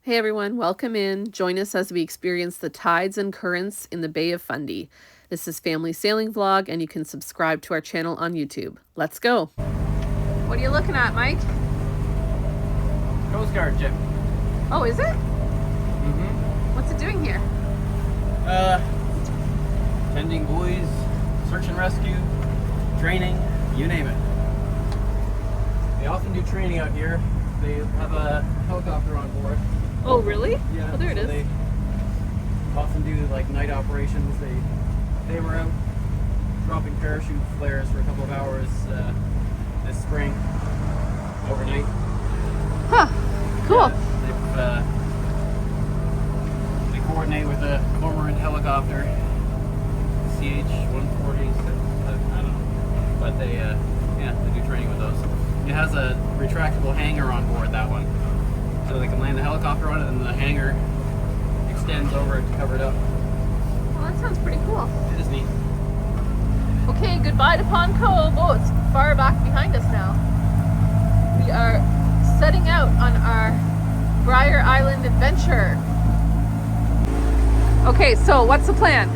Hey everyone, welcome in. Join us as we experience the tides and currents in the Bay of Fundy. This is Family Sailing Vlog, and you can subscribe to our channel on YouTube. Let's go. What are you looking at, Mike? Coast Guard ship. Oh, is it? Mm-hmm. What's it doing here? Tending buoys, search and rescue, training, you name it. They often do training out here. They have a helicopter on board. Oh, really? Yeah. Oh, there it is. They often do like night operations. They were out dropping parachute flares for a couple of hours this spring, overnight. Huh. Cool. Yeah, they coordinate with a cormorant helicopter, CH-140. I don't know, but they do training with those. It has a retractable hangar on board, that one, so they can land the helicopter on it, and the hangar extends over it to cover it up. Well, that sounds pretty cool. It is neat. Okay, goodbye to Pond Cove. Oh, it's far back behind us now. We are setting out on our Brier Island adventure. Okay, so what's the plan?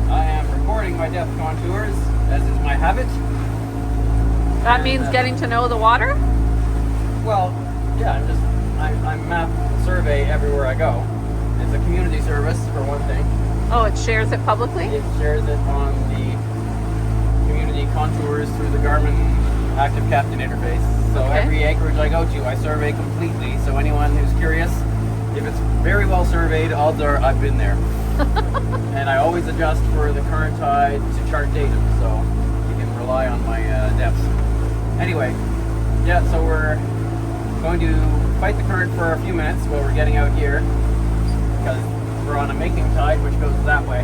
I am recording my depth contours, as is my habit. That means getting to know the water? Well, yeah, I map survey everywhere I go. It's a community service, for one thing. Oh, it shares it publicly? It shares it on the community contours through the Garmin Active Captain interface. So Okay. Every acreage I go to, I survey completely. So anyone who's curious, if it's very well surveyed, odds are I've been there. And I always adjust for the current tide to chart datum, so you can rely on my depths. Anyway, yeah, so we're going to fight the current for a few minutes while we're getting out here, because we're on a making tide, which goes that way.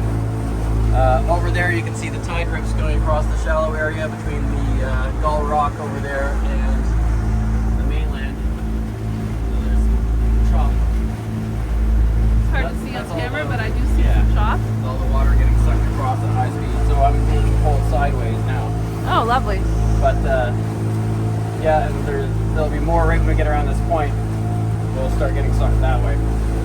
Over there you can see the tide rips going across the shallow area between the Gull Rock over there and the mainland. So there's some chop. It's hard to see on camera, but I do see some chop. All the water getting sucked across at high speed, so I'm being pulled sideways now. Oh, lovely. But yeah, and there'll be more right when we get around this point. We'll start getting sucked that way.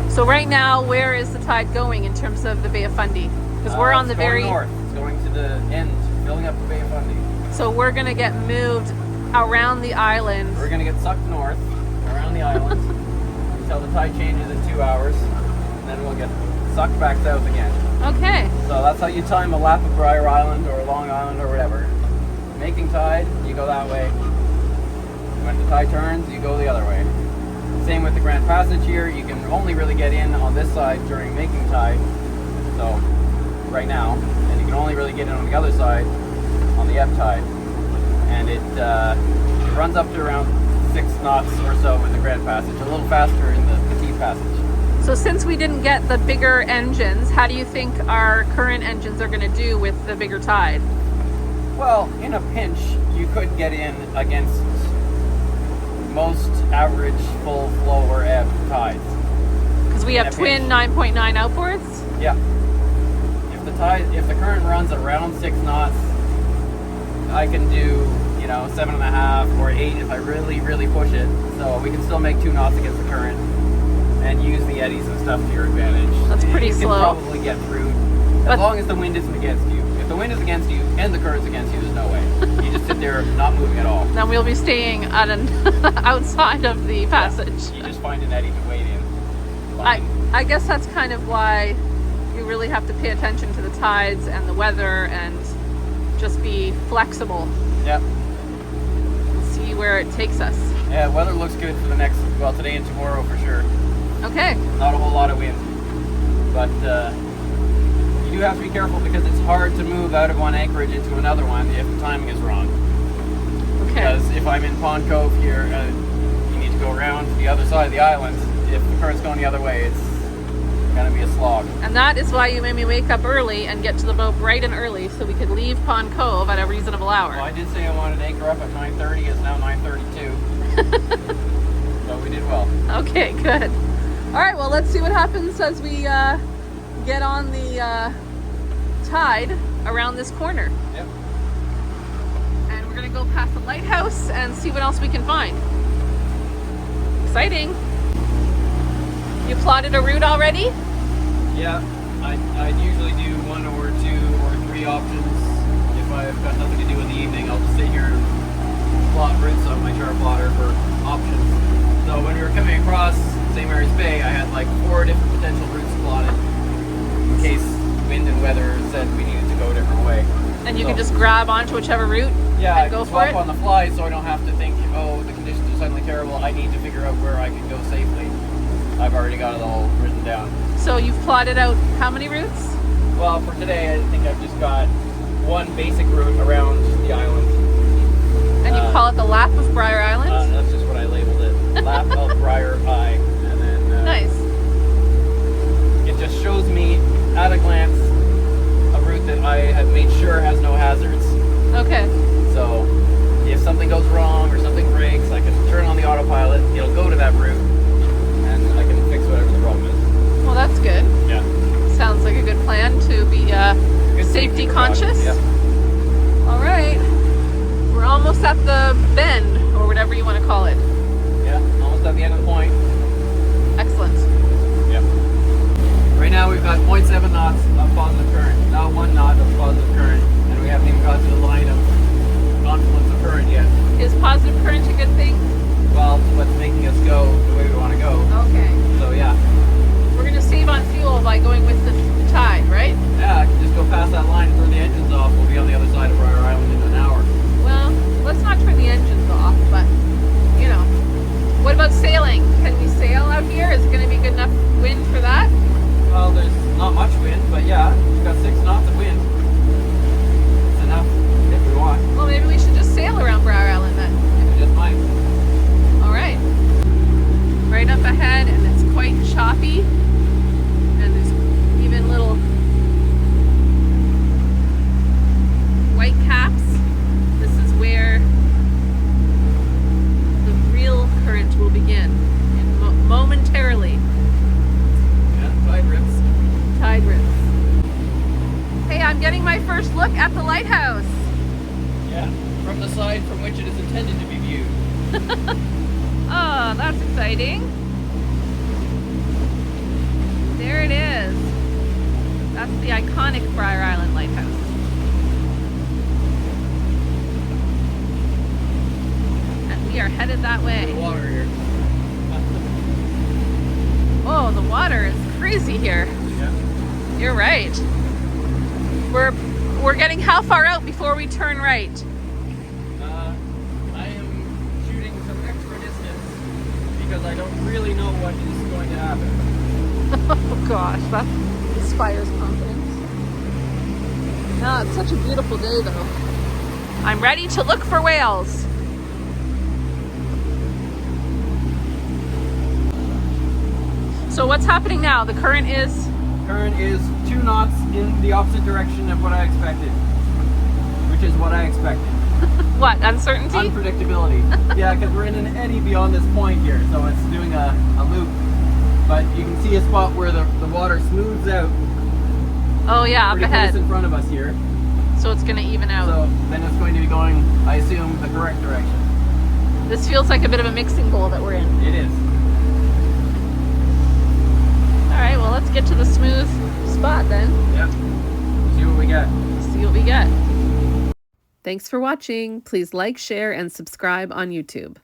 So right now, where is the tide going in terms of the Bay of Fundy? Because we're on the very north. It's going to the end, filling up the Bay of Fundy. So we're gonna get moved around the island. We're gonna get sucked north around the island until the tide changes in 2 hours, and then we'll get sucked back south again. Okay. So that's how you time a lap of Brier Island or Long Island or whatever. Making tide, you go that way. When the tide turns, you go the other way. Same with the Grand Passage here. You can only really get in on this side during making tide, so right now, and you can only really get in on the other side on the ebb tide. And it runs up to around 6 knots or so in the Grand Passage, a little faster in the Petite Passage. So since we didn't get the bigger engines, how do you think our current engines are gonna do with the bigger tide? Well, in a pinch, you could get in against most average full flow or ebb tides. Because we have twin 9.9 outboards? Yeah. If the current runs around 6 knots, I can do 7.5 or 8 if I really, really push it. So we can still make 2 knots against the current and use the eddies and stuff to your advantage. That's pretty you slow. You can probably get through as long as the wind isn't against you. If the wind is against you and the current's against you, there's no way. You just sit there not moving at all. Then we'll be staying at an outside of the passage. Yeah, you just find an eddy to wade in. I guess that's kind of why you really have to pay attention to the tides and the weather and just be flexible. Yep. See where it takes us. Yeah, weather looks good for the next, today and tomorrow for sure. Okay. Not a whole lot of wind. But you do have to be careful because it's hard to move out of one anchorage into another one if the timing is wrong. Okay. Because if I'm in Pond Cove here, you need to go around to the other side of the island. If the current's going the other way, it's gonna be a slog. And that is why you made me wake up early and get to the boat bright and early so we could leave Pond Cove at a reasonable hour. Well, I did say I wanted to anchor up at 9:30. It's now 9:32. So we did well. Okay, good. All right, well, let's see what happens as we get on the tide around this corner. Yep. And we're gonna go past the lighthouse and see what else we can find. Exciting. You plotted a route already? Yeah, I'd usually do 1 or 2 or 3 options. If I've got nothing to do in the evening, I'll just sit here and plot routes on my chart plotter for options. So when we were coming across St. Mary's Bay, I had like 4 different potential routes plotted in case wind and weather said we needed to go a different way. And you can just grab onto whichever route and go for it? on the fly so I don't have to think, oh, the conditions are suddenly terrible, I need to figure out where I can go safely. I've already got it all written down. So you've plotted out how many routes? Well, for today, I think I've just got 1 basic route around the island. And you call it the Lap of Brier Island? That's just what I labeled it. Lap of Brier Island. And then nice. It just shows me at a glance a route that I have made sure has no hazards. Okay. So if something goes wrong or something breaks, I can turn on the autopilot, it'll go to that route, and I can fix whatever the problem is. Well, that's good. Yeah. Sounds like a good plan to be safety conscious. Yeah. All right. We're almost at the bend, or whatever you want to call it. Yeah, almost at the end of the point. Excellent. Yeah. Right now we've got 0.7 knots of positive current, not 1 knot of positive current, and we haven't even got to the line of confluence of current yet. Is positive current a good thing? Well, it's what's making us go the way we want to go. Okay. So yeah. We're going to save on fuel by going with the tide, right? Yeah, I can just go past that line and turn the engines off. We'll be on the other side of Brier Island in an hour. Well, let's not turn the engines off, but, you know. What about sailing? Can we sail out here? Is it going to be good enough wind for that? Well, there's not much wind, but yeah, we've got 6 knots of wind. It's enough if we want. Well, maybe we should just sail around Brier Island then. We just might. All right. Right up ahead, and it's quite choppy. And there's even little white caps. This is where the real current will begin, momentarily. Yeah, tide rips. Tide rips. Hey, I'm getting my first look at the lighthouse. Yeah, from the side from which it is intended to be viewed. Oh, that's exciting. There it is. That's the iconic Brier Island lighthouse. And we are headed that way. The water here. Oh, the water is crazy here. Yeah. You're right. We're getting how far out before we turn right? I am shooting some extra distance because I don't really know what is going to happen. Oh gosh, that inspires confidence. No, it's such a beautiful day though. I'm ready to look for whales. So what's happening now? The current is? Current is 2 knots in the opposite direction of what I expected. Which is what I expected. What, uncertainty? Unpredictability. Yeah, because we're in an eddy beyond this point here, so it's doing a loop. But you can see a spot where the water smooths out. Oh yeah, up pretty ahead. close in front of us here. So it's going to even out. So then it's going to be going, I assume, the correct direction. This feels like a bit of a mixing bowl that we're in. It is. All right, well, let's get to the smooth spot then. Yep. See what we get. See what we get. Thanks for watching. Please like, share, and subscribe on YouTube.